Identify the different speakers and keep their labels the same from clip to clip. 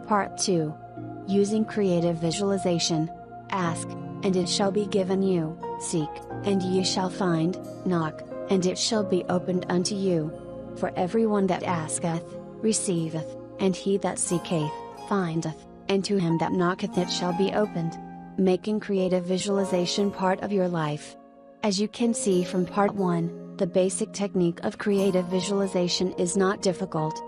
Speaker 1: Part 2. Using creative visualization. Ask, and it shall be given you, seek, and ye shall find, knock, and it shall be opened unto you. For everyone that asketh, receiveth, and he that seeketh, findeth, and to him that knocketh it shall be opened. Making creative visualization part of your life. As you can see from Part 1, the basic technique of creative visualization is not difficult.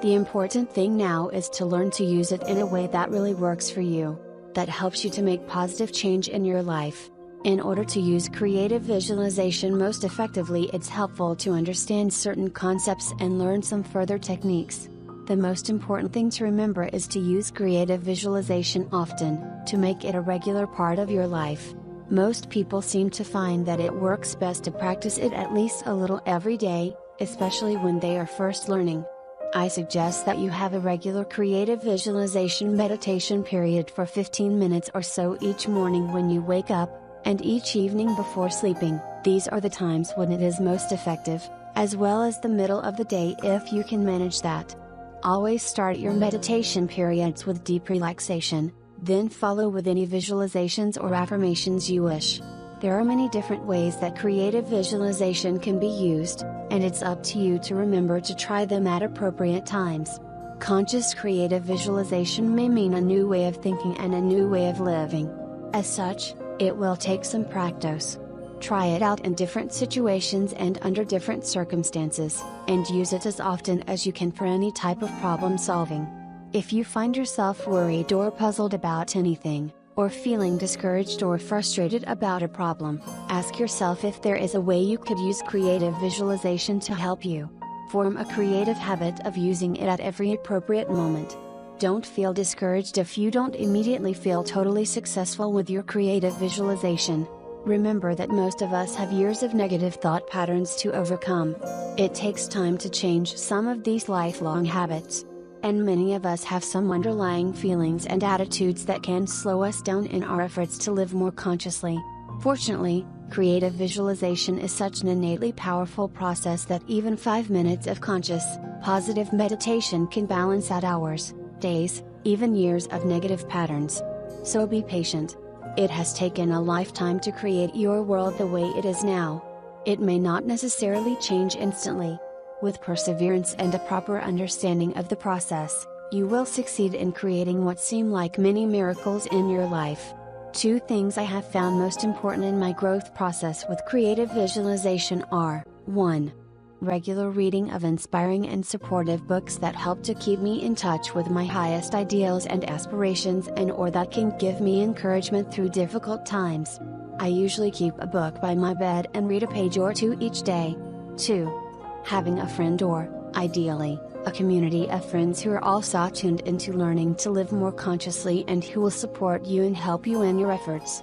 Speaker 1: The important thing now is to learn to use it in a way that really works for you, that helps you to make positive change in your life. In order to use creative visualization most effectively, it's helpful to understand certain concepts and learn some further techniques. The most important thing to remember is to use creative visualization often, to make it a regular part of your life. Most people seem to find that it works best to practice it at least a little every day, especially when they are first learning. I suggest that you have a regular creative visualization meditation period for 15 minutes or so each morning when you wake up, and each evening before sleeping. These are the times when it is most effective, as well as the middle of the day if you can manage that. Always start your meditation periods with deep relaxation, then follow with any visualizations or affirmations you wish. There are many different ways that creative visualization can be used, and it's up to you to remember to try them at appropriate times. Conscious creative visualization may mean a new way of thinking and a new way of living. As such, it will take some practice. Try it out in different situations and under different circumstances, and use it as often as you can for any type of problem solving. If you find yourself worried or puzzled about anything, or feeling discouraged or frustrated about a problem, ask yourself if there is a way you could use creative visualization to help you. Form a creative habit of using it at every appropriate moment. Don't feel discouraged if you don't immediately feel totally successful with your creative visualization. Remember that most of us have years of negative thought patterns to overcome. It takes time to change some of these lifelong habits. And many of us have some underlying feelings and attitudes that can slow us down in our efforts to live more consciously. Fortunately, creative visualization is such an innately powerful process that even 5 minutes of conscious, positive meditation can balance out hours, days, even years of negative patterns. So be patient. It has taken a lifetime to create your world the way it is now. It may not necessarily change instantly. With perseverance and a proper understanding of the process, you will succeed in creating what seem like many miracles in your life. 2 things I have found most important in my growth process with creative visualization are: 1. Regular reading of inspiring and supportive books that help to keep me in touch with my highest ideals and aspirations or that can give me encouragement through difficult times. I usually keep a book by my bed and read a page or 2 each day. 2. Having a friend or, ideally, a community of friends who are also tuned into learning to live more consciously and who will support you and help you in your efforts.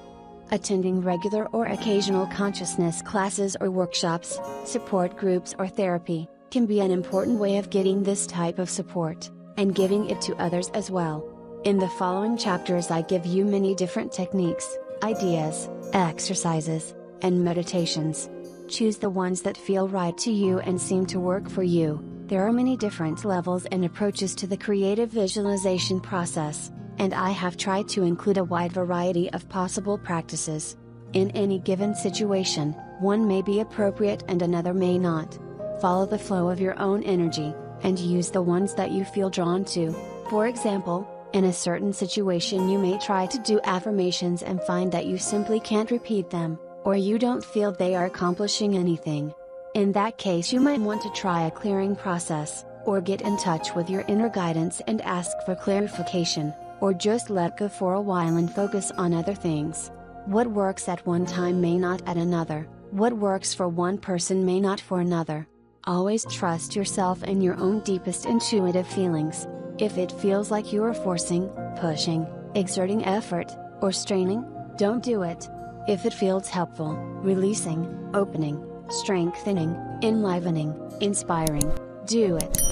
Speaker 1: Attending regular or occasional consciousness classes or workshops, support groups or therapy, can be an important way of getting this type of support, and giving it to others as well. In the following chapters I give you many different techniques, ideas, exercises, and meditations. Choose the ones that feel right to you and seem to work for you. There are many different levels and approaches to the creative visualization process, and I have tried to include a wide variety of possible practices. In any given situation, one may be appropriate and another may not. Follow the flow of your own energy, and use the ones that you feel drawn to. For example, in a certain situation you may try to do affirmations and find that you simply can't repeat them, or you don't feel they are accomplishing anything. In that case you might want to try a clearing process, or get in touch with your inner guidance and ask for clarification, or just let go for a while and focus on other things. What works at one time may not at another, what works for one person may not for another. Always trust yourself and your own deepest intuitive feelings. If it feels like you are forcing, pushing, exerting effort, or straining, don't do it. If it feels helpful, releasing, opening, strengthening, enlivening, inspiring, do it.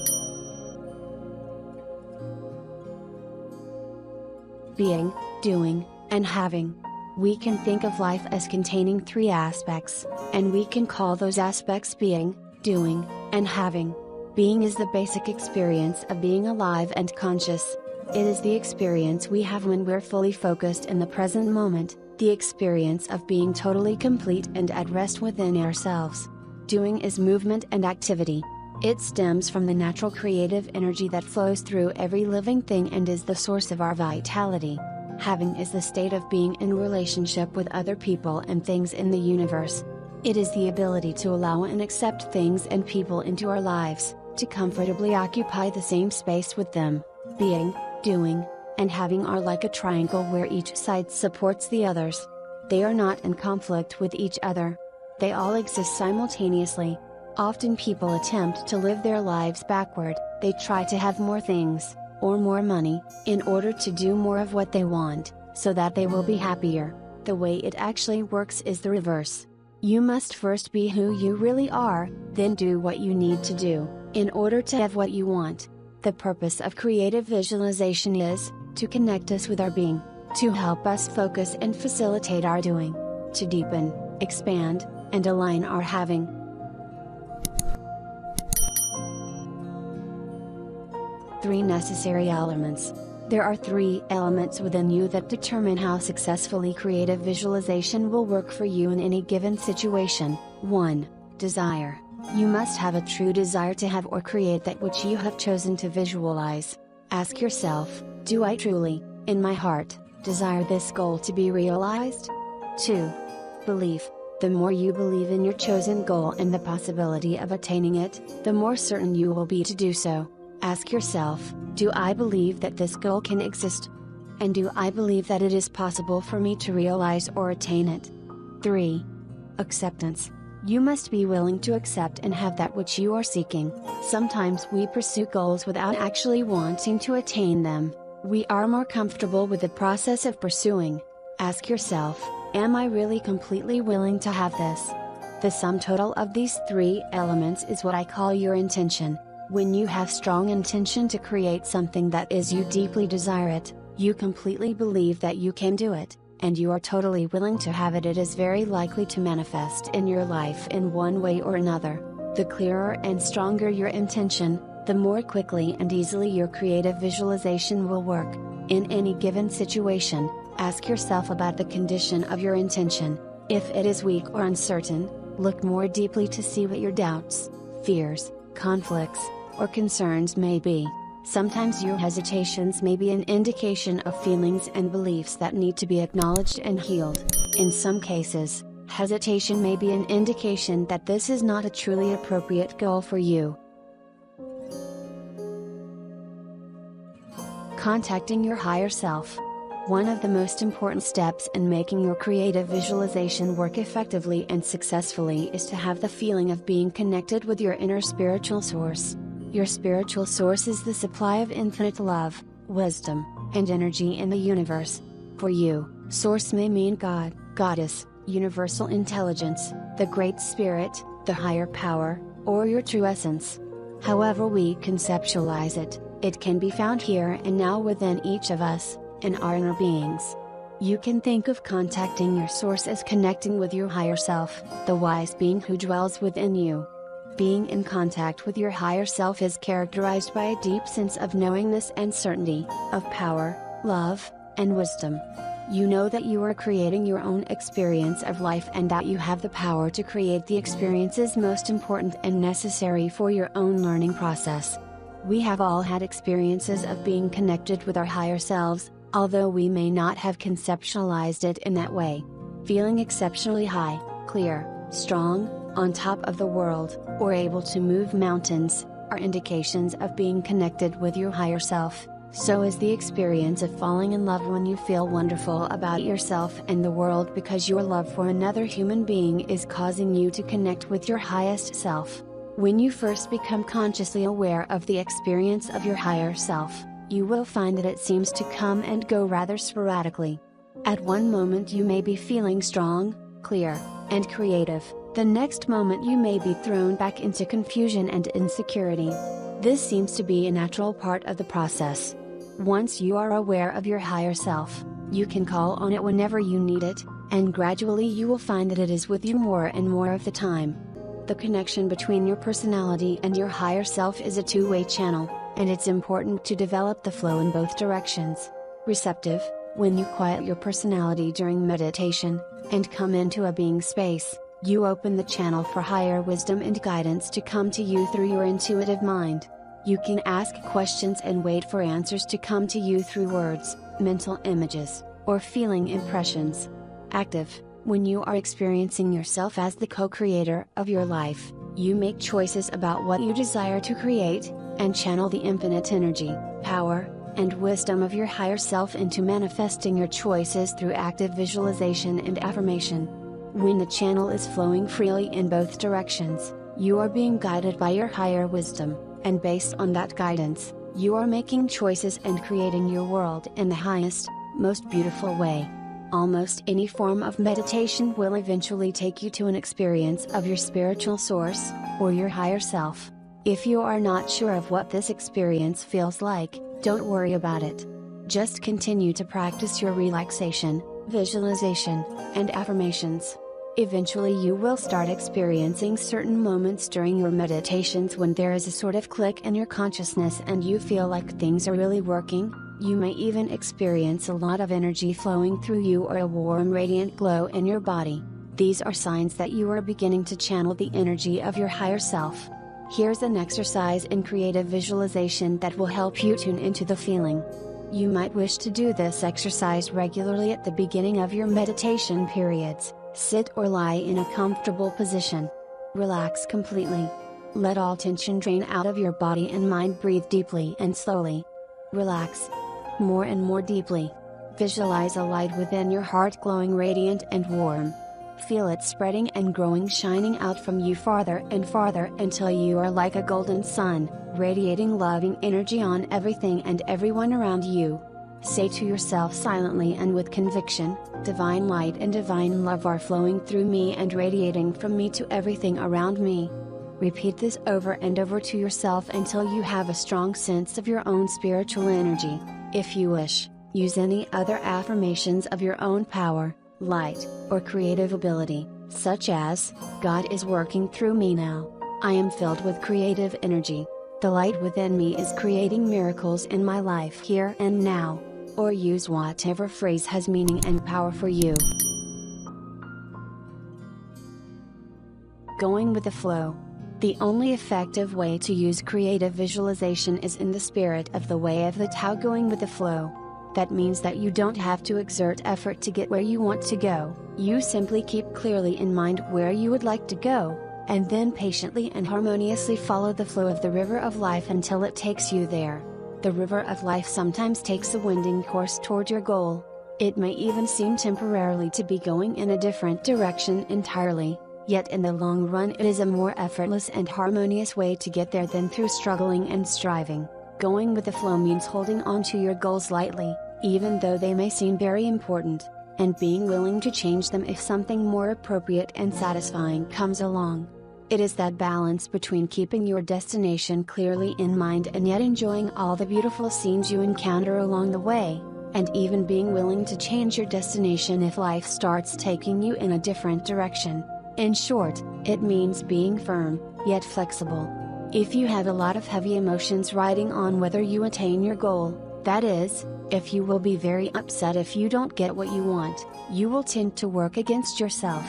Speaker 1: Being, doing, and having. We can think of life as containing 3 aspects, and we can call those aspects being, doing, and having. Being is the basic experience of being alive and conscious. It is the experience we have when we're fully focused in the present moment, the experience of being totally complete and at rest within ourselves. Doing is movement and activity. It stems from the natural creative energy that flows through every living thing and is the source of our vitality. Having is the state of being in relationship with other people and things in the universe. It is the ability to allow and accept things and people into our lives, to comfortably occupy the same space with them. Being, doing, and having are like a triangle where each side supports the others. They are not in conflict with each other. They all exist simultaneously. Often people attempt to live their lives backward. They try to have more things, or more money, in order to do more of what they want, so that they will be happier. The way it actually works is the reverse. You must first be who you really are, then do what you need to do, in order to have what you want. The purpose of creative visualization is to connect us with our being, to help us focus and facilitate our doing, to deepen, expand, and align our having. Three necessary elements. There are 3 elements within you that determine how successfully creative visualization will work for you in any given situation. 1. Desire. You must have a true desire to have or create that which you have chosen to visualize. Ask yourself, do I truly, in my heart, desire this goal to be realized? 2. Belief. The more you believe in your chosen goal and the possibility of attaining it, the more certain you will be to do so. Ask yourself, do I believe that this goal can exist? And do I believe that it is possible for me to realize or attain it? 3. Acceptance. You must be willing to accept and have that which you are seeking. Sometimes we pursue goals without actually wanting to attain them. We are more comfortable with the process of pursuing. Ask yourself, am I really completely willing to have this? The sum total of these 3 elements is what I call your intention. When you have strong intention to create something that is you deeply desire it, you completely believe that you can do it, and you are totally willing to have it, it is very likely to manifest in your life in one way or another. The clearer and stronger your intention, the more quickly and easily your creative visualization will work. In any given situation, ask yourself about the condition of your intention. If it is weak or uncertain, look more deeply to see what your doubts, fears, conflicts, or concerns may be. Sometimes your hesitations may be an indication of feelings and beliefs that need to be acknowledged and healed. In some cases, hesitation may be an indication that this is not a truly appropriate goal for you. Contacting your higher self. One of the most important steps in making your creative visualization work effectively and successfully is to have the feeling of being connected with your inner spiritual source. Your spiritual source is the supply of infinite love, wisdom, and energy in the universe. For you, source may mean God, Goddess, universal intelligence, the Great Spirit, the higher power, or your true essence. However we conceptualize it, it can be found here and now within each of us, in our inner beings. You can think of contacting your source as connecting with your higher self, the wise being who dwells within you. Being in contact with your higher self is characterized by a deep sense of knowingness and certainty, of power, love, and wisdom. You know that you are creating your own experience of life and that you have the power to create the experiences most important and necessary for your own learning process. We have all had experiences of being connected with our higher selves, although we may not have conceptualized it in that way. Feeling exceptionally high, clear, strong, on top of the world, or able to move mountains, are indications of being connected with your higher self. So is the experience of falling in love when you feel wonderful about yourself and the world because your love for another human being is causing you to connect with your highest self. When you first become consciously aware of the experience of your higher self, you will find that it seems to come and go rather sporadically. At one moment you may be feeling strong, clear, and creative. The next moment you may be thrown back into confusion and insecurity. This seems to be a natural part of the process. Once you are aware of your higher self, you can call on it whenever you need it, and gradually you will find that it is with you more and more of the time. The connection between your personality and your higher self is a two-way channel, and it's important to develop the flow in both directions. Receptive: when you quiet your personality during meditation, and come into a being space, you open the channel for higher wisdom and guidance to come to you through your intuitive mind. You can ask questions and wait for answers to come to you through words, mental images, or feeling impressions. Active: when you are experiencing yourself as the co-creator of your life, you make choices about what you desire to create, and channel the infinite energy, power, and wisdom of your higher self into manifesting your choices through active visualization and affirmation. When the channel is flowing freely in both directions, you are being guided by your higher wisdom, and based on that guidance, you are making choices and creating your world in the highest, most beautiful way. Almost any form of meditation will eventually take you to an experience of your spiritual source, or your higher self. If you are not sure of what this experience feels like, don't worry about it. Just continue to practice your relaxation, visualization, and affirmations. Eventually you will start experiencing certain moments during your meditations when there is a sort of click in your consciousness and you feel like things are really working. You may even experience a lot of energy flowing through you or a warm radiant glow in your body. These are signs that you are beginning to channel the energy of your higher self. Here's an exercise in creative visualization that will help you tune into the feeling. You might wish to do this exercise regularly at the beginning of your meditation periods. Sit or lie in a comfortable position. Relax completely. Let all tension drain out of your body and mind. Breathe deeply and slowly. Relax more and more deeply. Visualize a light within your heart glowing radiant and warm. Feel it spreading and growing, shining out from you farther and farther until you are like a golden sun, radiating loving energy on everything and everyone around you. Say to yourself silently and with conviction, "Divine light and divine love are flowing through me and radiating from me to everything around me." Repeat this over and over to yourself until you have a strong sense of your own spiritual energy. If you wish, use any other affirmations of your own power, light, or creative ability, such as, "God is working through me now. I am filled with creative energy. The light within me is creating miracles in my life here and now." Or use whatever phrase has meaning and power for you. Going with the flow. The only effective way to use creative visualization is in the spirit of the way of the Tao, going with the flow. That means that you don't have to exert effort to get where you want to go, you simply keep clearly in mind where you would like to go, and then patiently and harmoniously follow the flow of the river of life until it takes you there. The river of life sometimes takes a winding course toward your goal. It may even seem temporarily to be going in a different direction entirely, yet in the long run it is a more effortless and harmonious way to get there than through struggling and striving. Going with the flow means holding on to your goals lightly, even though they may seem very important, and being willing to change them if something more appropriate and satisfying comes along. It is that balance between keeping your destination clearly in mind and yet enjoying all the beautiful scenes you encounter along the way, and even being willing to change your destination if life starts taking you in a different direction. In short, it means being firm, yet flexible. If you have a lot of heavy emotions riding on whether you attain your goal, that is, if you will be very upset if you don't get what you want, you will tend to work against yourself.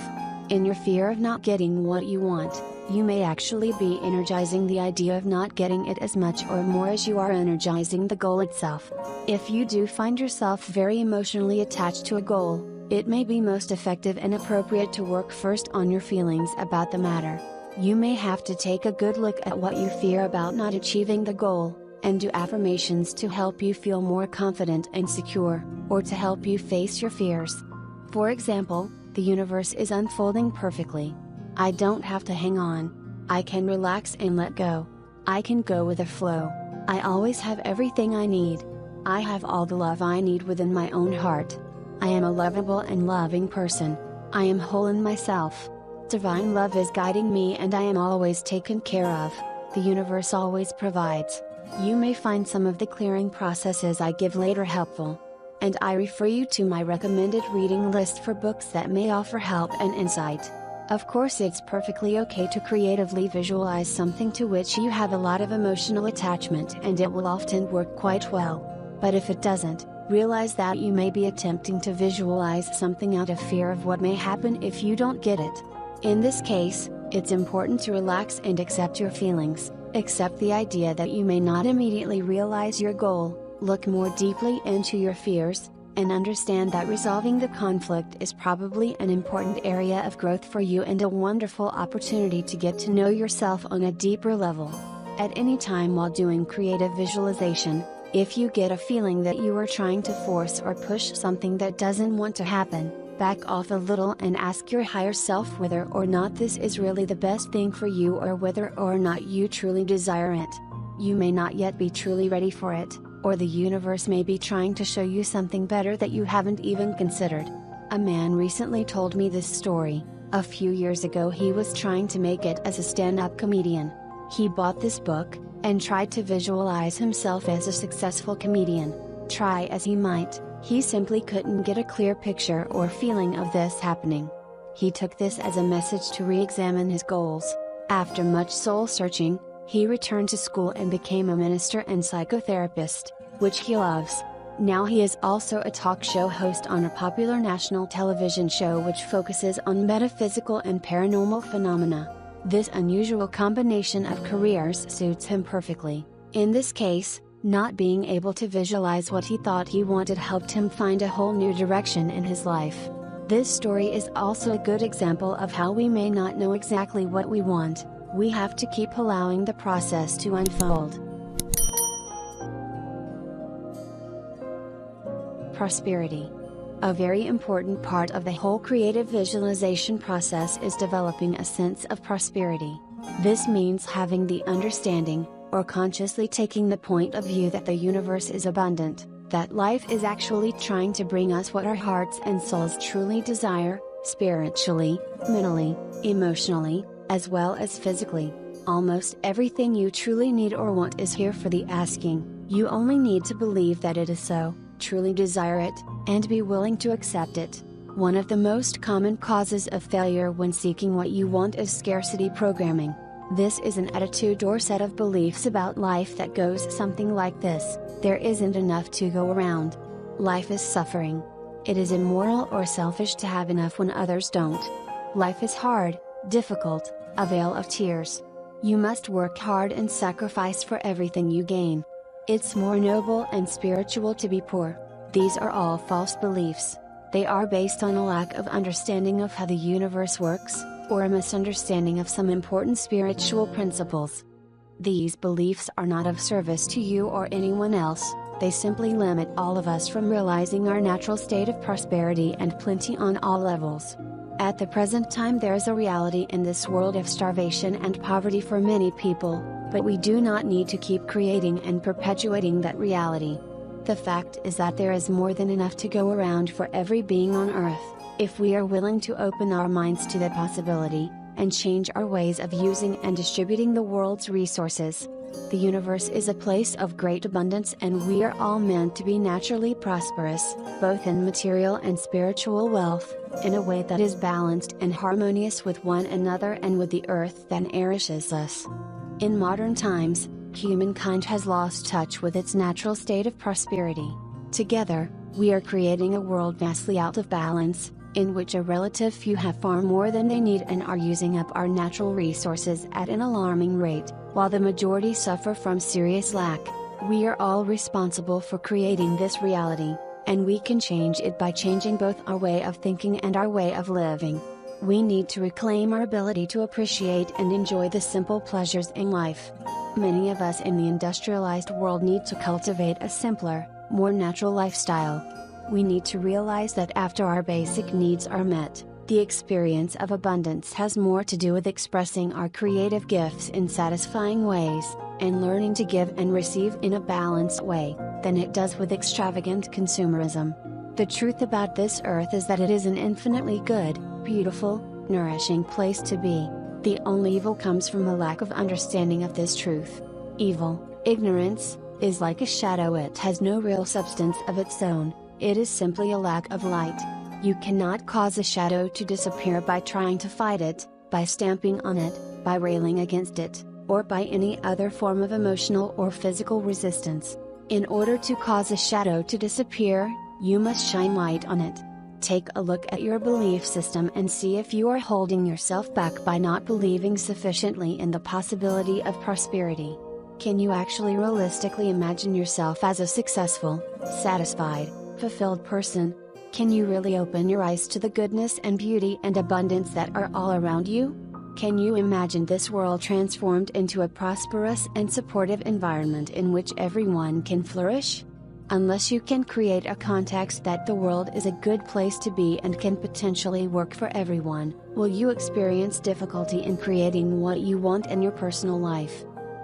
Speaker 1: In your fear of not getting what you want, you may actually be energizing the idea of not getting it as much or more as you are energizing the goal itself. If you do find yourself very emotionally attached to a goal, it may be most effective and appropriate to work first on your feelings about the matter. You may have to take a good look at what you fear about not achieving the goal, and do affirmations to help you feel more confident and secure, or to help you face your fears. For example, the universe is unfolding perfectly. I don't have to hang on. I can relax and let go. I can go with the flow. I always have everything I need. I have all the love I need within my own heart. I am a lovable and loving person. I am whole in myself. Divine love is guiding me and I am always taken care of. The universe always provides. You may find some of the clearing processes I give later helpful. And I refer you to my recommended reading list for books that may offer help and insight. Of course, it's perfectly okay to creatively visualize something to which you have a lot of emotional attachment, and it will often work quite well. But if it doesn't, realize that you may be attempting to visualize something out of fear of what may happen if you don't get it. In this case, it's important to relax and accept your feelings, accept the idea that you may not immediately realize your goal, look more deeply into your fears, and understand that resolving the conflict is probably an important area of growth for you and a wonderful opportunity to get to know yourself on a deeper level. At any time while doing creative visualization, if you get a feeling that you are trying to force or push something that doesn't want to happen, back off a little and ask your higher self whether or not this is really the best thing for you or whether or not you truly desire it. You may not yet be truly ready for it, or the universe may be trying to show you something better that you haven't even considered. A man recently told me this story. A few years ago he was trying to make it as a stand-up comedian. He bought this book, and tried to visualize himself as a successful comedian. Try as he might, he simply couldn't get a clear picture or feeling of this happening. He took this as a message to re-examine his goals. After much soul-searching, he returned to school and became a minister and psychotherapist, which he loves. Now he is also a talk show host on a popular national television show which focuses on metaphysical and paranormal phenomena. This unusual combination of careers suits him perfectly. In this case, not being able to visualize what he thought he wanted helped him find a whole new direction in his life. This story is also a good example of how we may not know exactly what we want. We have to keep allowing the process to unfold. Prosperity. A very important part of the whole creative visualization process is developing a sense of prosperity. This means having the understanding, or consciously taking the point of view that the universe is abundant, that life is actually trying to bring us what our hearts and souls truly desire, spiritually, mentally, emotionally, as well as physically. Almost everything you truly need or want is here for the asking. You only need to believe that it is so, truly desire it, and be willing to accept it. One of the most common causes of failure when seeking what you want is scarcity programming. This is an attitude or set of beliefs about life that goes something like this: there isn't enough to go around. Life is suffering. It is immoral or selfish to have enough when others don't. Life is hard, difficult, a vale of tears. You must work hard and sacrifice for everything you gain. It's more noble and spiritual to be poor. These are all false beliefs. They are based on a lack of understanding of how the universe works, or a misunderstanding of some important spiritual principles. These beliefs are not of service to you or anyone else. They simply limit all of us from realizing our natural state of prosperity and plenty on all levels. At the present time there is a reality in this world of starvation and poverty for many people, but we do not need to keep creating and perpetuating that reality. The fact is that there is more than enough to go around for every being on earth, if we are willing to open our minds to that possibility, and change our ways of using and distributing the world's resources. The universe is a place of great abundance and we are all meant to be naturally prosperous, both in material and spiritual wealth, in a way that is balanced and harmonious with one another and with the earth that nourishes us. In modern times, humankind has lost touch with its natural state of prosperity. Together, we are creating a world vastly out of balance, in which a relative few have far more than they need and are using up our natural resources at an alarming rate, while the majority suffer from serious lack. We are all responsible for creating this reality, and we can change it by changing both our way of thinking and our way of living. We need to reclaim our ability to appreciate and enjoy the simple pleasures in life. Many of us in the industrialized world need to cultivate a simpler, more natural lifestyle. We need to realize that after our basic needs are met, the experience of abundance has more to do with expressing our creative gifts in satisfying ways, and learning to give and receive in a balanced way, than it does with extravagant consumerism. The truth about this earth is that it is an infinitely good, beautiful, nourishing place to be. The only evil comes from a lack of understanding of this truth. Evil, ignorance, is like a shadow. It has no real substance of its own. It is simply a lack of light. You cannot cause a shadow to disappear by trying to fight it, by stamping on it, by railing against it, or by any other form of emotional or physical resistance. In order to cause a shadow to disappear, you must shine light on it. Take a look at your belief system and see if you are holding yourself back by not believing sufficiently in the possibility of prosperity. Can you actually realistically imagine yourself as a successful, satisfied, fulfilled person? Can you really open your eyes to the goodness and beauty and abundance that are all around you? Can you imagine this world transformed into a prosperous and supportive environment in which everyone can flourish? Unless you can create a context that the world is a good place to be and can potentially work for everyone, will you experience difficulty in creating what you want in your personal life?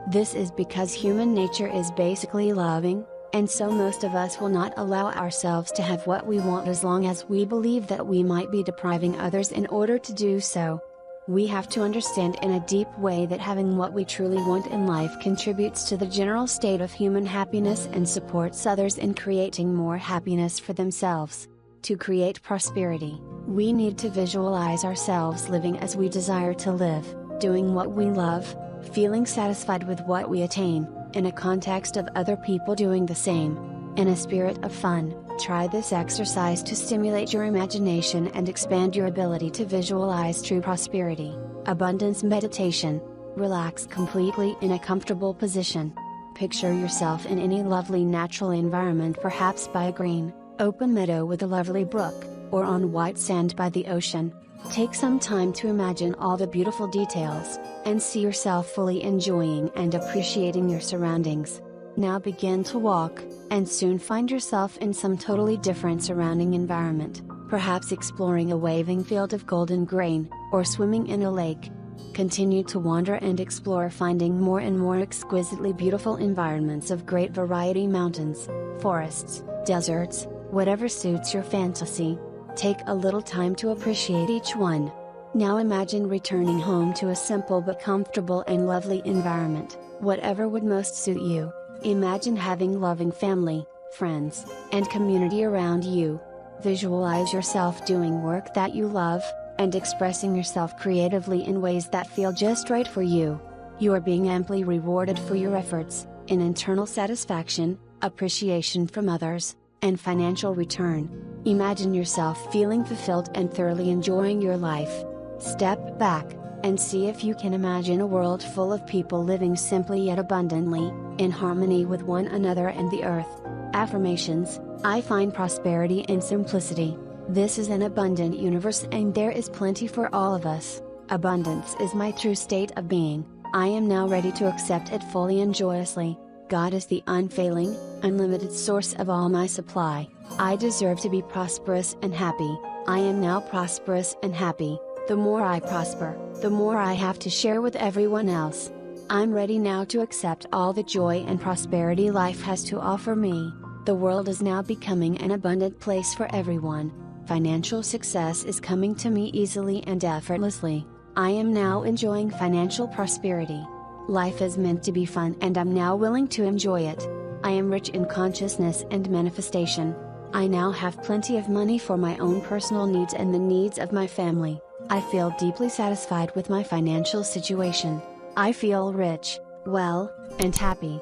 Speaker 1: This is because human nature is basically loving, and so most of us will not allow ourselves to have what we want as long as we believe that we might be depriving others in order to do so. We have to understand in a deep way that having what we truly want in life contributes to the general state of human happiness and supports others in creating more happiness for themselves. To create prosperity, we need to visualize ourselves living as we desire to live, doing what we love, feeling satisfied with what we attain, in a context of other people doing the same. In a spirit of fun, try this exercise to stimulate your imagination and expand your ability to visualize true prosperity. Abundance meditation. Relax completely in a comfortable position. Picture yourself in any lovely natural environment, perhaps by a green, open meadow with a lovely brook, or on white sand by the ocean. Take some time to imagine all the beautiful details, and see yourself fully enjoying and appreciating your surroundings. Now begin to walk, and soon find yourself in some totally different surrounding environment, perhaps exploring a waving field of golden grain, or swimming in a lake. Continue to wander and explore, finding more and more exquisitely beautiful environments of great variety: mountains, forests, deserts, whatever suits your fantasy. Take a little time to appreciate each one. Now imagine returning home to a simple but comfortable and lovely environment, whatever would most suit you. Imagine having loving family, friends, and community around you. Visualize yourself doing work that you love, and expressing yourself creatively in ways that feel just right for you. You are being amply rewarded for your efforts, in internal satisfaction, appreciation from others, and financial return. Imagine yourself feeling fulfilled and thoroughly enjoying your life. Step back, and see if you can imagine a world full of people living simply yet abundantly, in harmony with one another and the earth. Affirmations. I find prosperity in simplicity. This is an abundant universe and there is plenty for all of us. Abundance is my true state of being. I am now ready to accept it fully and joyously. God is the unfailing, unlimited source of all my supply. I deserve to be prosperous and happy. I am now prosperous and happy. The more I prosper, the more I have to share with everyone else. I'm ready now to accept all the joy and prosperity life has to offer me. The world is now becoming an abundant place for everyone. Financial success is coming to me easily and effortlessly. I am now enjoying financial prosperity. Life is meant to be fun and I'm now willing to enjoy it. I am rich in consciousness and manifestation. I now have plenty of money for my own personal needs and the needs of my family. I feel deeply satisfied with my financial situation. I feel rich, well, and happy.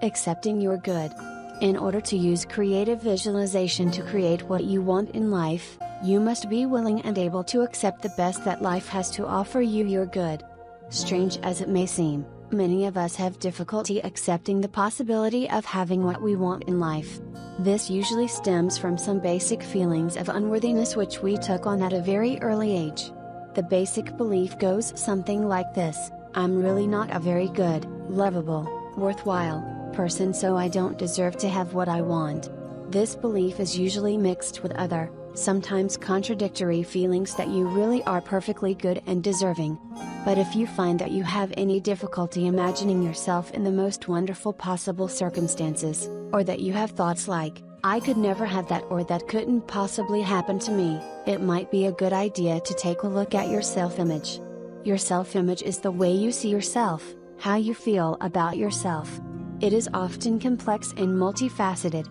Speaker 1: Accepting your good. In order to use creative visualization to create what you want in life, you must be willing and able to accept the best that life has to offer you, your good. Strange as it may seem, many of us have difficulty accepting the possibility of having what we want in life. This usually stems from some basic feelings of unworthiness which we took on at a very early age. The basic belief goes something like this: I'm really not a very good, lovable, worthwhile person, so I don't deserve to have what I want. This belief is usually mixed with other, sometimes contradictory feelings that you really are perfectly good and deserving. But if you find that you have any difficulty imagining yourself in the most wonderful possible circumstances, or that you have thoughts like, I could never have that or that couldn't possibly happen to me, it might be a good idea to take a look at your self-image. Your self-image is the way you see yourself, How you feel about yourself. It is often complex and multifaceted.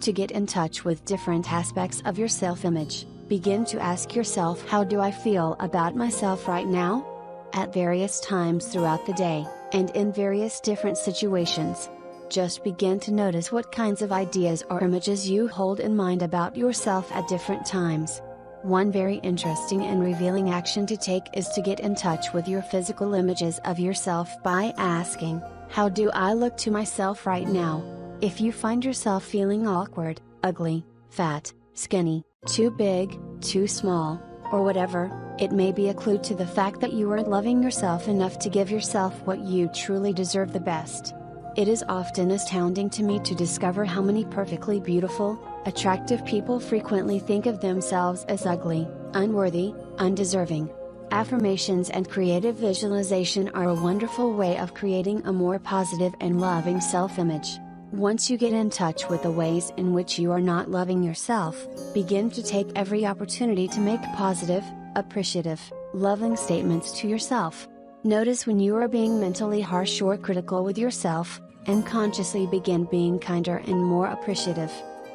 Speaker 1: To get in touch with different aspects of your self-image, begin to ask yourself, how do I feel about myself right now? At various times throughout the day, and in various different situations. Just begin to notice what kinds of ideas or images you hold in mind about yourself at different times. One very interesting and revealing action to take is to get in touch with your physical images of yourself by asking, how do I look to myself right now? If you find yourself feeling awkward, ugly, fat, skinny, too big, too small, or whatever, it may be a clue to the fact that you aren't loving yourself enough to give yourself what you truly deserve the best. It is often astounding to me to discover how many perfectly beautiful, attractive people frequently think of themselves as ugly, unworthy, undeserving. Affirmations and creative visualization are a wonderful way of creating a more positive and loving self-image. Once you get in touch with the ways in which you are not loving yourself, begin to take every opportunity to make positive, appreciative, loving statements to yourself. Notice when you are being mentally harsh or critical with yourself, and consciously begin being kinder and more appreciative.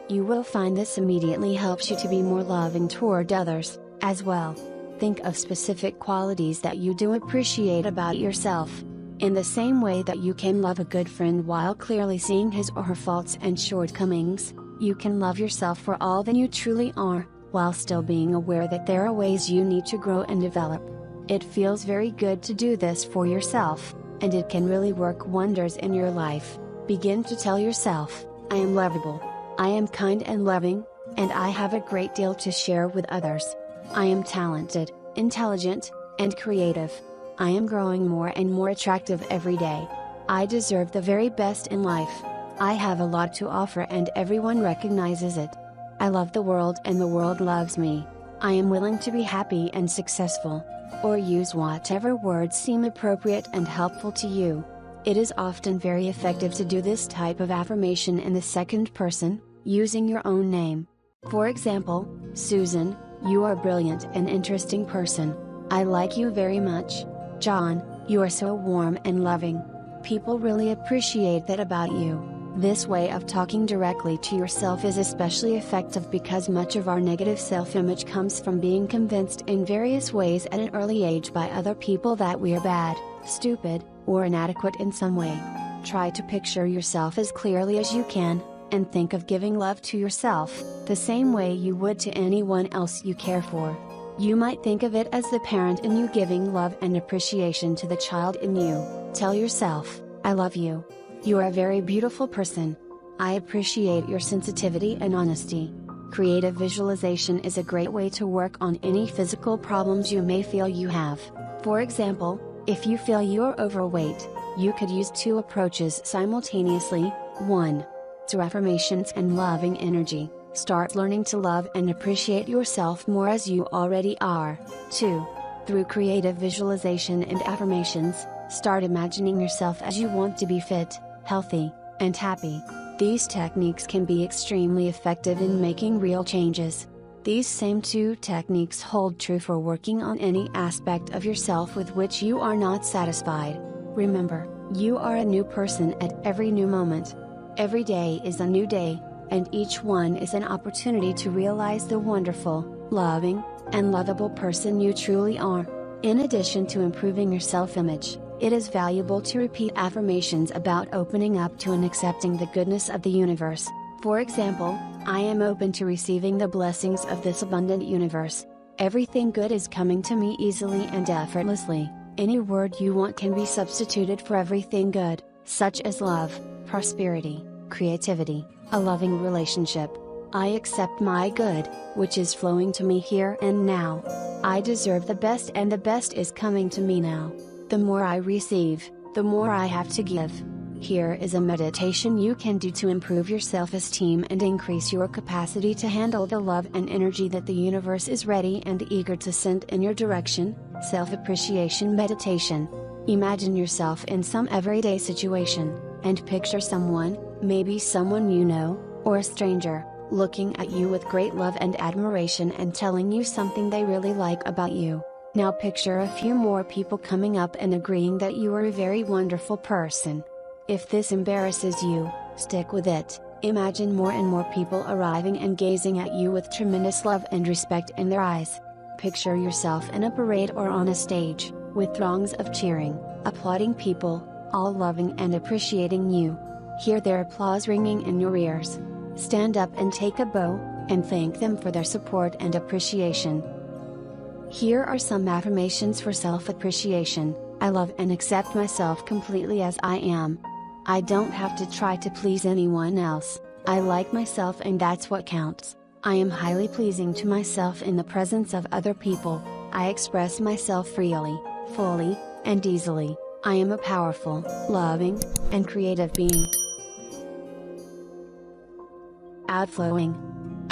Speaker 1: You will find this immediately helps you to be more loving toward others, as well. Think of specific qualities that you do appreciate about yourself. In the same way that you can love a good friend while clearly seeing his or her faults and shortcomings, you can love yourself for all that you truly are, while still being aware that there are ways you need to grow and develop. It feels very good to do this for yourself, and it can really work wonders in your life. Begin to tell yourself, I am lovable. I am kind and loving, and I have a great deal to share with others. I am talented, intelligent, and creative. I am growing more and more attractive every day. I deserve the very best in life. I have a lot to offer and everyone recognizes it. I love the world and the world loves me. I am willing to be happy and successful. Or use whatever words seem appropriate and helpful to you. It is often very effective to do this type of affirmation in the second person, using your own name. For example, Susan, you are a brilliant and interesting person. I like you very much. John, you are so warm and loving. People really appreciate that about you. This way of talking directly to yourself is especially effective because much of our negative self-image comes from being convinced in various ways at an early age by other people that we are bad, stupid, or inadequate in some way. Try to picture yourself as clearly as you can, and think of giving love to yourself, the same way you would to anyone else you care for. You might think of it as the parent in you giving love and appreciation to the child in you. Tell yourself, I love you. You are a very beautiful person. I appreciate your sensitivity and honesty. Creative visualization is a great way to work on any physical problems you may feel you have. For example, if you feel you're overweight, you could use two approaches simultaneously. 1. Through affirmations and loving energy, start learning to love and appreciate yourself more as you already are. 2. Through creative visualization and affirmations, start imagining yourself as you want to be fit, healthy, and happy. These techniques can be extremely effective in making real changes. These same two techniques hold true for working on any aspect of yourself with which you are not satisfied. Remember, you are a new person at every new moment. Every day is a new day, and each one is an opportunity to realize the wonderful, loving, and lovable person you truly are. In addition to improving your self-image, it is valuable to repeat affirmations about opening up to and accepting the goodness of the universe. For example, I am open to receiving the blessings of this abundant universe. Everything good is coming to me easily and effortlessly. Any word you want can be substituted for everything good, such as love, prosperity, creativity, a loving relationship. I accept my good, which is flowing to me here and now. I deserve the best and the best is coming to me now. The more I receive, the more I have to give. Here is a meditation you can do to improve your self-esteem and increase your capacity to handle the love and energy that the universe is ready and eager to send in your direction. Self-appreciation meditation. Imagine yourself in some everyday situation, and picture someone, maybe someone you know, or a stranger, looking at you with great love and admiration and telling you something they really like about you. Now picture a few more people coming up and agreeing that you are a very wonderful person. If this embarrasses you, stick with it. Imagine more and more people arriving and gazing at you with tremendous love and respect in their eyes. Picture yourself in a parade or on a stage, with throngs of cheering, applauding people, all loving and appreciating you. Hear their applause ringing in your ears. Stand up and take a bow, and thank them for their support and appreciation. Here are some affirmations for self-appreciation. I love and accept myself completely as I am. I don't have to try to please anyone else. I like myself and that's what counts. I am highly pleasing to myself in the presence of other people. I express myself freely, fully, and easily. I am a powerful, loving, and creative being. Outflowing.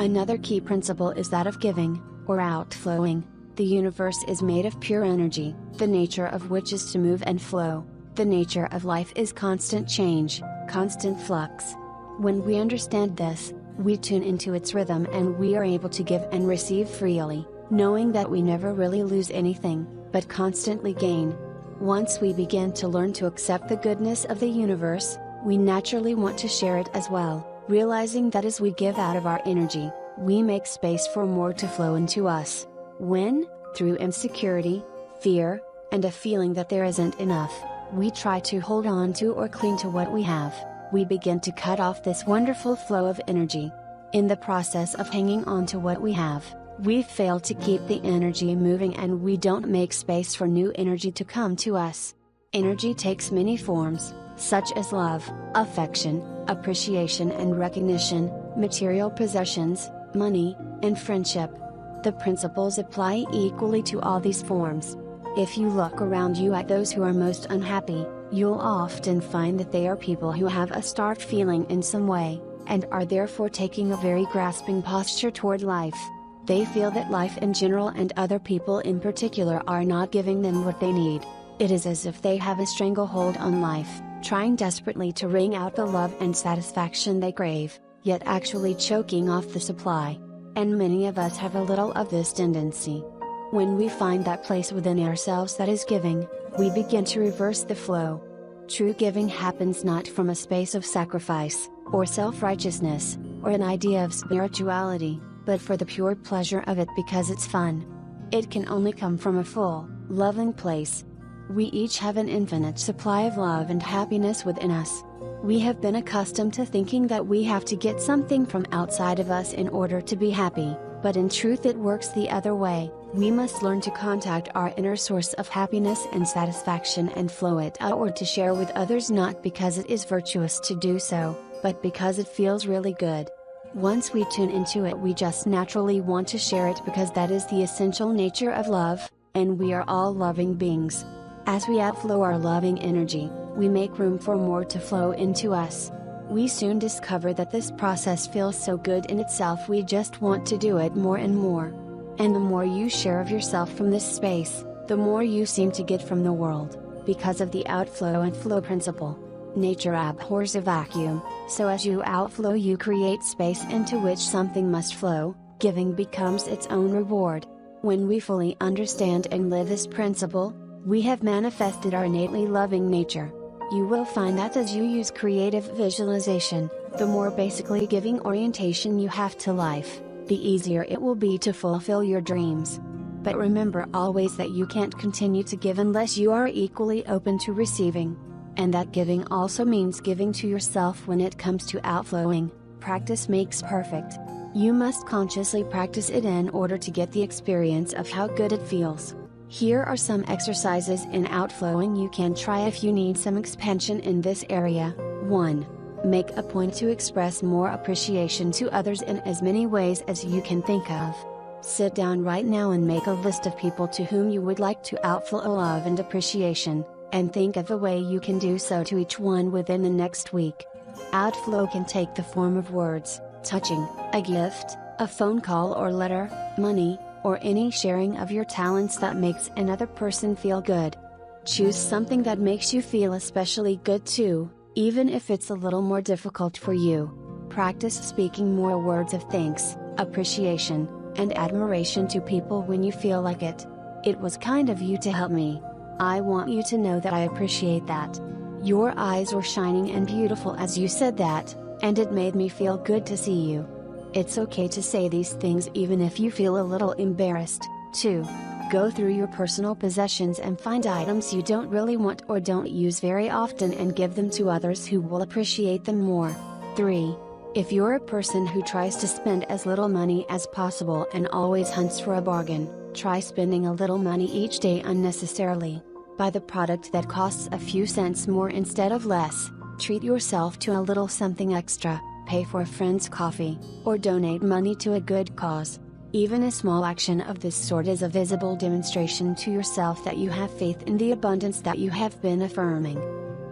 Speaker 1: Another key principle is that of giving, or outflowing. The universe is made of pure energy, the nature of which is to move and flow. The nature of life is constant change, constant flux. When we understand this, we tune into its rhythm and we are able to give and receive freely, knowing that we never really lose anything, but constantly gain. Once we begin to learn to accept the goodness of the universe, we naturally want to share it as well, realizing that as we give out of our energy, we make space for more to flow into us. When, through insecurity, fear, and a feeling that there isn't enough, we try to hold on to or cling to what we have, we begin to cut off this wonderful flow of energy. In the process of hanging on to what we have, we fail to keep the energy moving and we don't make space for new energy to come to us. Energy takes many forms, such as love, affection, appreciation and recognition, material possessions, money, and friendship. The principles apply equally to all these forms. If you look around you at those who are most unhappy, you'll often find that they are people who have a starved feeling in some way, and are therefore taking a very grasping posture toward life. They feel that life in general and other people in particular are not giving them what they need. It is as if they have a stranglehold on life, trying desperately to wring out the love and satisfaction they crave, yet actually choking off the supply. And many of us have a little of this tendency. When we find that place within ourselves that is giving, we begin to reverse the flow. True giving happens not from a space of sacrifice, or self-righteousness, or an idea of spirituality, but for the pure pleasure of it because it's fun. It can only come from a full, loving place. We each have an infinite supply of love and happiness within us. We have been accustomed to thinking that we have to get something from outside of us in order to be happy, but in truth it works the other way. We must learn to contact our inner source of happiness and satisfaction and flow it outward to share with others, not because it is virtuous to do so, but because it feels really good. Once we tune into it, we just naturally want to share it because that is the essential nature of love, and we are all loving beings. As we outflow our loving energy, we make room for more to flow into us. We soon discover that this process feels so good in itself we just want to do it more and more. And the more you share of yourself from this space, the more you seem to get from the world, because of the outflow and flow principle. Nature abhors a vacuum, so as you outflow you create space into which something must flow. Giving becomes its own reward. When we fully understand and live this principle, we have manifested our innately loving nature. You will find that as you use creative visualization, the more basically giving orientation you have to life, the easier it will be to fulfill your dreams. But remember always that you can't continue to give unless you are equally open to receiving. And that giving also means giving to yourself when it comes to outflowing. Practice makes perfect. You must consciously practice it in order to get the experience of how good it feels. Here are some exercises in outflowing you can try if you need some expansion in this area. 1. Make a point to express more appreciation to others in as many ways as you can think of. Sit down right now and make a list of people to whom you would like to outflow love and appreciation, and think of a way you can do so to each one within the next week. Outflow can take the form of words, touching, a gift, a phone call or letter, money, or any sharing of your talents that makes another person feel good. Choose something that makes you feel especially good too, even if it's a little more difficult for you. Practice speaking more words of thanks, appreciation, and admiration to people when you feel like it. It was kind of you to help me. I want you to know that I appreciate that. Your eyes were shining and beautiful as you said that, and it made me feel good to see you. It's okay to say these things even if you feel a little embarrassed. 2. Go through your personal possessions and find items you don't really want or don't use very often and give them to others who will appreciate them more. 3. If you're a person who tries to spend as little money as possible and always hunts for a bargain, try spending a little money each day unnecessarily. Buy the product that costs a few cents more instead of less, treat yourself to a little something extra, pay for a friend's coffee, or donate money to a good cause. Even a small action of this sort is a visible demonstration to yourself that you have faith in the abundance that you have been affirming.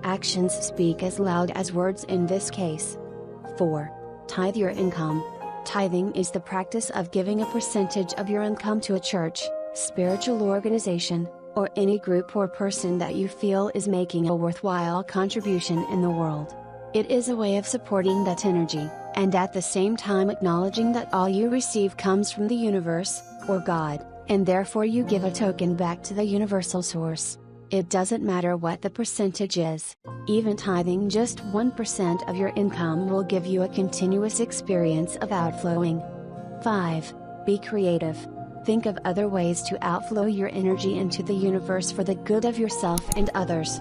Speaker 1: Actions speak as loud as words in this case. 4. Tithe your income. Tithing is the practice of giving a percentage of your income to a church, spiritual organization, or any group or person that you feel is making a worthwhile contribution in the world. It is a way of supporting that energy, and at the same time acknowledging that all you receive comes from the universe, or God, and therefore you give a token back to the universal source. It doesn't matter what the percentage is. Even tithing just 1% of your income will give you a continuous experience of outflowing. 5. Be creative. Think of other ways to outflow your energy into the universe for the good of yourself and others.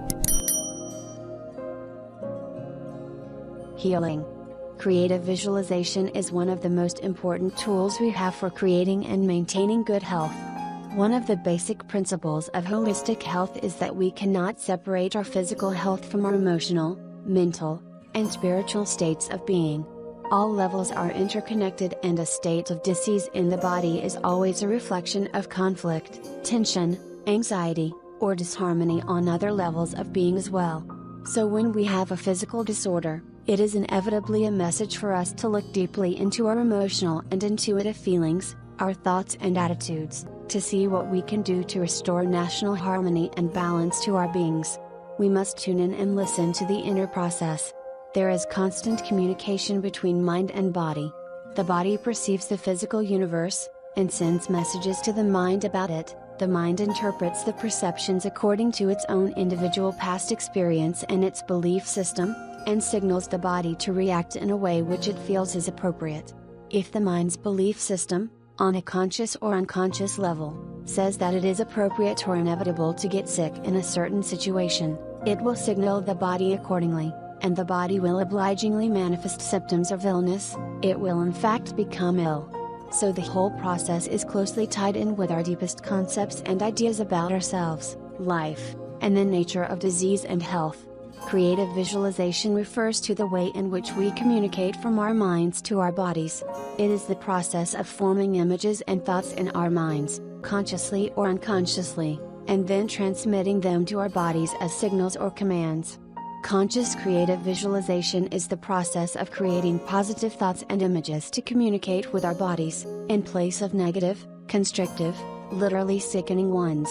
Speaker 1: Healing. Creative visualization is one of the most important tools we have for creating and maintaining good health. One of the basic principles of holistic health is that we cannot separate our physical health from our emotional, mental, and spiritual states of being. All levels are interconnected, and a state of disease in the body is always a reflection of conflict, tension, anxiety, or disharmony on other levels of being as well. So when we have a physical disorder, it is inevitably a message for us to look deeply into our emotional and intuitive feelings, our thoughts and attitudes, to see what we can do to restore national harmony and balance to our beings. We must tune in and listen to the inner process. There is constant communication between mind and body. The body perceives the physical universe, and sends messages to the mind about it. The mind interprets the perceptions according to its own individual past experience and its belief system, and signals the body to react in a way which it feels is appropriate. If the mind's belief system, on a conscious or unconscious level, says that it is appropriate or inevitable to get sick in a certain situation, it will signal the body accordingly, and the body will obligingly manifest symptoms of illness. It will in fact become ill. So the whole process is closely tied in with our deepest concepts and ideas about ourselves, life, and the nature of disease and health. Creative visualization refers to the way in which we communicate from our minds to our bodies. It is the process of forming images and thoughts in our minds, consciously or unconsciously, and then transmitting them to our bodies as signals or commands. Conscious creative visualization is the process of creating positive thoughts and images to communicate with our bodies, in place of negative, constrictive, literally sickening ones.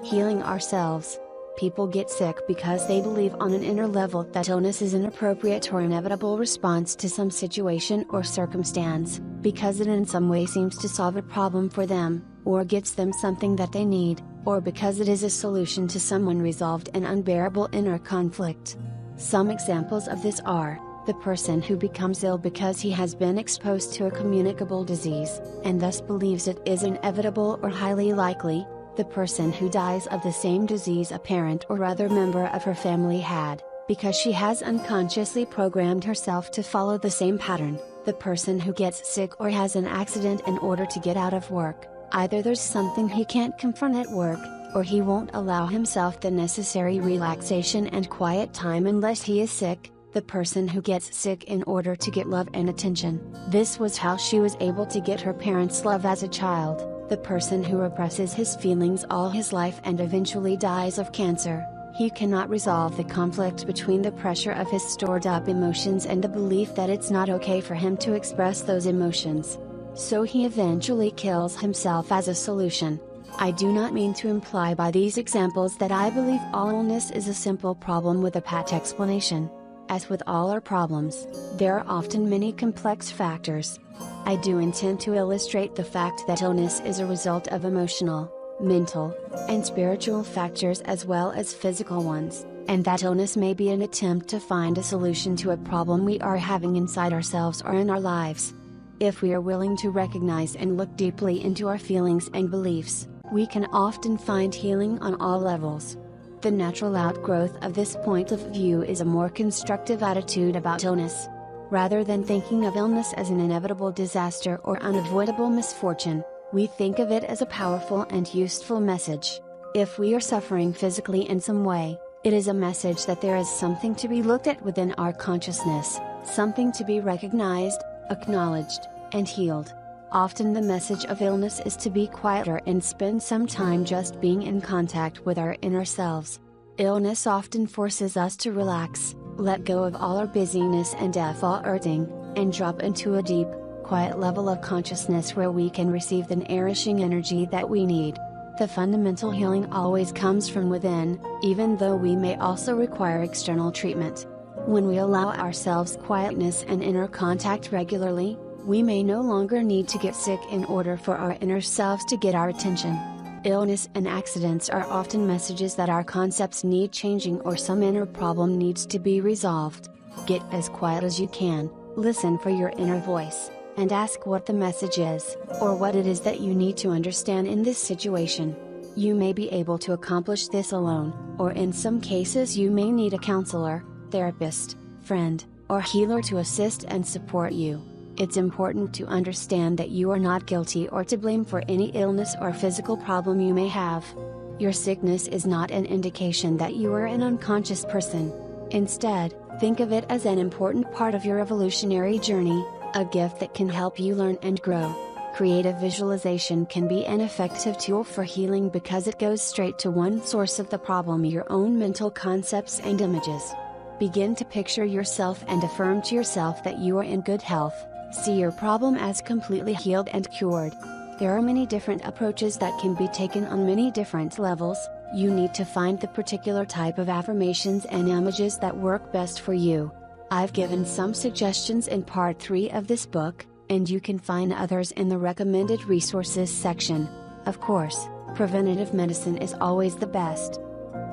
Speaker 1: Healing ourselves. People get sick because they believe on an inner level that illness is an appropriate or inevitable response to some situation or circumstance, because it in some way seems to solve a problem for them, or gets them something that they need, or because it is a solution to some unresolved and unbearable inner conflict. Some examples of this are, the person who becomes ill because he has been exposed to a communicable disease, and thus believes it is inevitable or highly likely. The person who dies of the same disease a parent or other member of her family had, because she has unconsciously programmed herself to follow the same pattern. The person who gets sick or has an accident in order to get out of work, either there's something he can't confront at work, or he won't allow himself the necessary relaxation and quiet time unless he is sick. The person who gets sick in order to get love and attention. This was how she was able to get her parents' love as a child. The person who represses his feelings all his life and eventually dies of cancer. He cannot resolve the conflict between the pressure of his stored up emotions and the belief that it's not okay for him to express those emotions. So he eventually kills himself as a solution. I do not mean to imply by these examples that I believe all illness is a simple problem with a pat explanation. As with all our problems, there are often many complex factors. I do intend to illustrate the fact that illness is a result of emotional, mental, and spiritual factors as well as physical ones, and that illness may be an attempt to find a solution to a problem we are having inside ourselves or in our lives. If we are willing to recognize and look deeply into our feelings and beliefs, we can often find healing on all levels. The natural outgrowth of this point of view is a more constructive attitude about illness. Rather than thinking of illness as an inevitable disaster or unavoidable misfortune, we think of it as a powerful and useful message. If we are suffering physically in some way, it is a message that there is something to be looked at within our consciousness, something to be recognized, acknowledged, and healed. Often the message of illness is to be quieter and spend some time just being in contact with our inner selves. Illness often forces us to relax, let go of all our busyness and efforting, and drop into a deep, quiet level of consciousness where we can receive the nourishing energy that we need. The fundamental healing always comes from within, even though we may also require external treatment. When we allow ourselves quietness and inner contact regularly, we may no longer need to get sick in order for our inner selves to get our attention. Illness and accidents are often messages that our concepts need changing or some inner problem needs to be resolved. Get as quiet as you can, listen for your inner voice, and ask what the message is, or what it is that you need to understand in this situation. You may be able to accomplish this alone, or in some cases you may need a counselor, therapist, friend, or healer to assist and support you. It's important to understand that you are not guilty or to blame for any illness or physical problem you may have. Your sickness is not an indication that you are an unconscious person. Instead, think of it as an important part of your evolutionary journey, a gift that can help you learn and grow. Creative visualization can be an effective tool for healing because it goes straight to one source of the problem: your own mental concepts and images. Begin to picture yourself and affirm to yourself that you are in good health. See your problem as completely healed and cured. There are many different approaches that can be taken on many different levels. You need to find the particular type of affirmations and images that work best for you. I've given some suggestions in part 3 of this book, and you can find others in the recommended resources section. Of course, preventative medicine is always the best.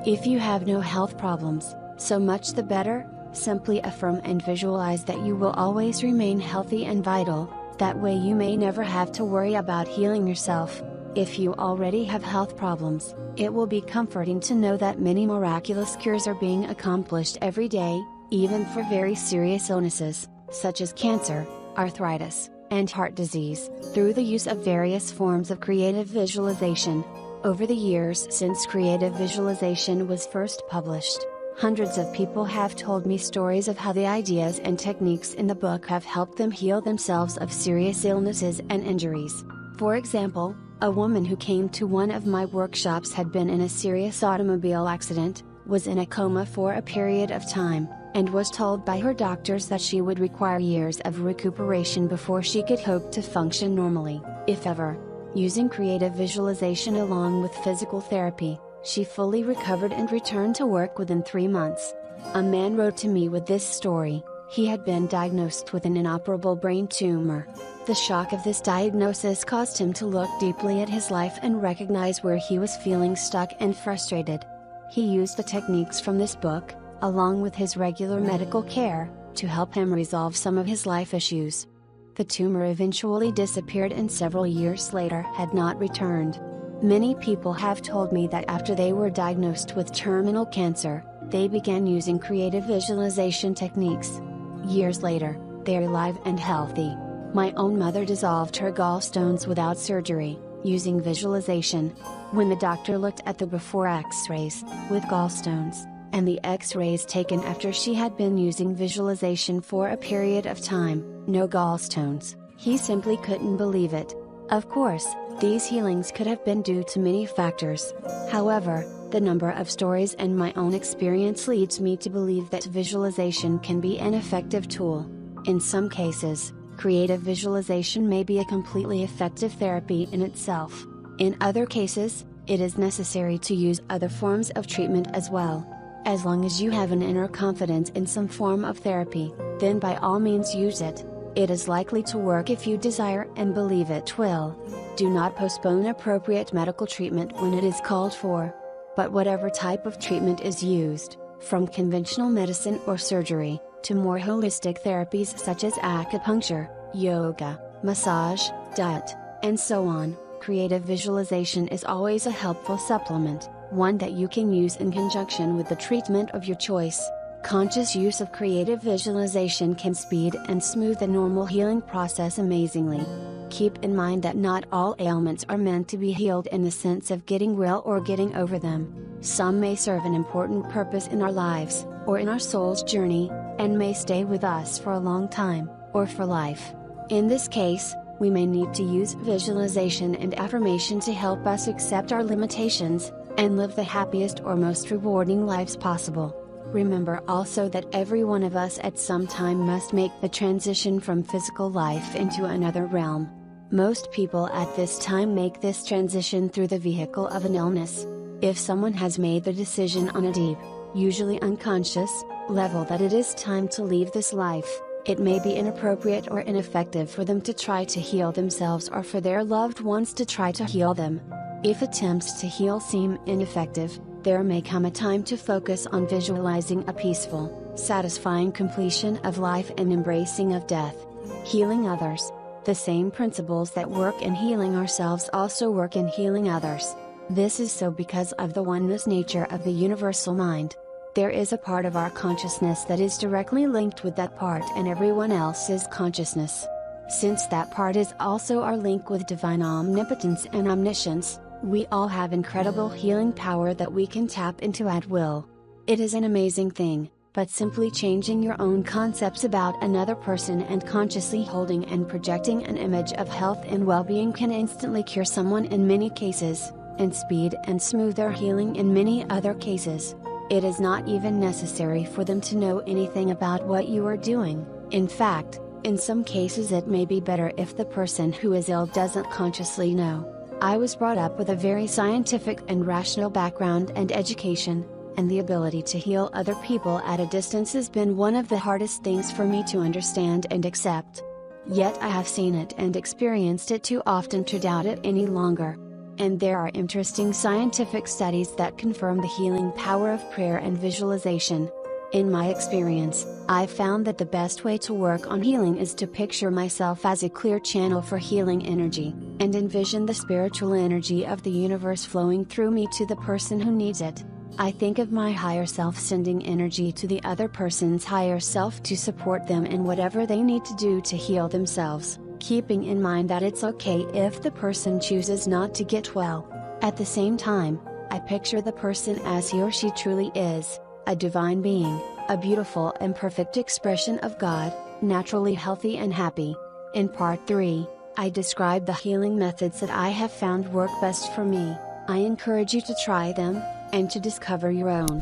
Speaker 1: If you have no health problems, so much the better. Simply affirm and visualize that you will always remain healthy and vital. That way you may never have to worry about healing yourself. If you already have health problems, it will be comforting to know that many miraculous cures are being accomplished every day, even for very serious illnesses, such as cancer, arthritis, and heart disease, through the use of various forms of creative visualization. Over the years since creative visualization was first published, hundreds of people have told me stories of how the ideas and techniques in the book have helped them heal themselves of serious illnesses and injuries. For example, a woman who came to one of my workshops had been in a serious automobile accident, was in a coma for a period of time, and was told by her doctors that she would require years of recuperation before she could hope to function normally, if ever. Using creative visualization along with physical therapy, she fully recovered and returned to work within 3 months. A man wrote to me with this story. He had been diagnosed with an inoperable brain tumor. The shock of this diagnosis caused him to look deeply at his life and recognize where he was feeling stuck and frustrated. He used the techniques from this book, along with his regular medical care, to help him resolve some of his life issues. The tumor eventually disappeared and several years later had not returned. Many people have told me that after they were diagnosed with terminal cancer, they began using creative visualization techniques. Years later, they are alive and healthy. My own mother dissolved her gallstones without surgery, using visualization. When the doctor looked at the before X-rays, with gallstones, and the X-rays taken after she had been using visualization for a period of time, no gallstones, he simply couldn't believe it. Of course, these healings could have been due to many factors. However, the number of stories and my own experience leads me to believe that visualization can be an effective tool. In some cases, creative visualization may be a completely effective therapy in itself. In other cases, it is necessary to use other forms of treatment as well. As long as you have an inner confidence in some form of therapy, then by all means use it. It is likely to work if you desire and believe it will. Do not postpone appropriate medical treatment when it is called for. But whatever type of treatment is used, from conventional medicine or surgery, to more holistic therapies such as acupuncture, yoga, massage, diet, and so on, creative visualization is always a helpful supplement, one that you can use in conjunction with the treatment of your choice. Conscious use of creative visualization can speed and smooth the normal healing process amazingly. Keep in mind that not all ailments are meant to be healed in the sense of getting well or getting over them. Some may serve an important purpose in our lives, or in our soul's journey, and may stay with us for a long time, or for life. In this case, we may need to use visualization and affirmation to help us accept our limitations, and live the happiest or most rewarding lives possible. Remember also that every one of us at some time must make the transition from physical life into another realm. Most people at this time make this transition through the vehicle of an illness. If someone has made the decision on a deep, usually unconscious, level that it is time to leave this life, it may be inappropriate or ineffective for them to try to heal themselves or for their loved ones to try to heal them. If attempts to heal seem ineffective, there may come a time to focus on visualizing a peaceful, satisfying completion of life and embracing of death. Healing others. The same principles that work in healing ourselves also work in healing others. This is so because of the oneness nature of the universal mind. There is a part of our consciousness that is directly linked with that part and everyone else's consciousness. Since that part is also our link with divine omnipotence and omniscience, we all have incredible healing power that we can tap into at will. It is an amazing thing, but simply changing your own concepts about another person and consciously holding and projecting an image of health and well-being can instantly cure someone in many cases, and speed and smooth their healing in many other cases. It is not even necessary for them to know anything about what you are doing. In fact, in some cases it may be better if the person who is ill doesn't consciously know. I was brought up with a very scientific and rational background and education, and the ability to heal other people at a distance has been one of the hardest things for me to understand and accept. Yet I have seen it and experienced it too often to doubt it any longer. And there are interesting scientific studies that confirm the healing power of prayer and visualization. In my experience, I found that the best way to work on healing is to picture myself as a clear channel for healing energy, and envision the spiritual energy of the universe flowing through me to the person who needs it. I think of my higher self sending energy to the other person's higher self to support them in whatever they need to do to heal themselves, keeping in mind that it's okay if the person chooses not to get well. At the same time, I picture the person as he or she truly is, a divine being, a beautiful and perfect expression of God, naturally healthy and happy. In part 3, I describe the healing methods that I have found work best for me. I encourage you to try them, and to discover your own.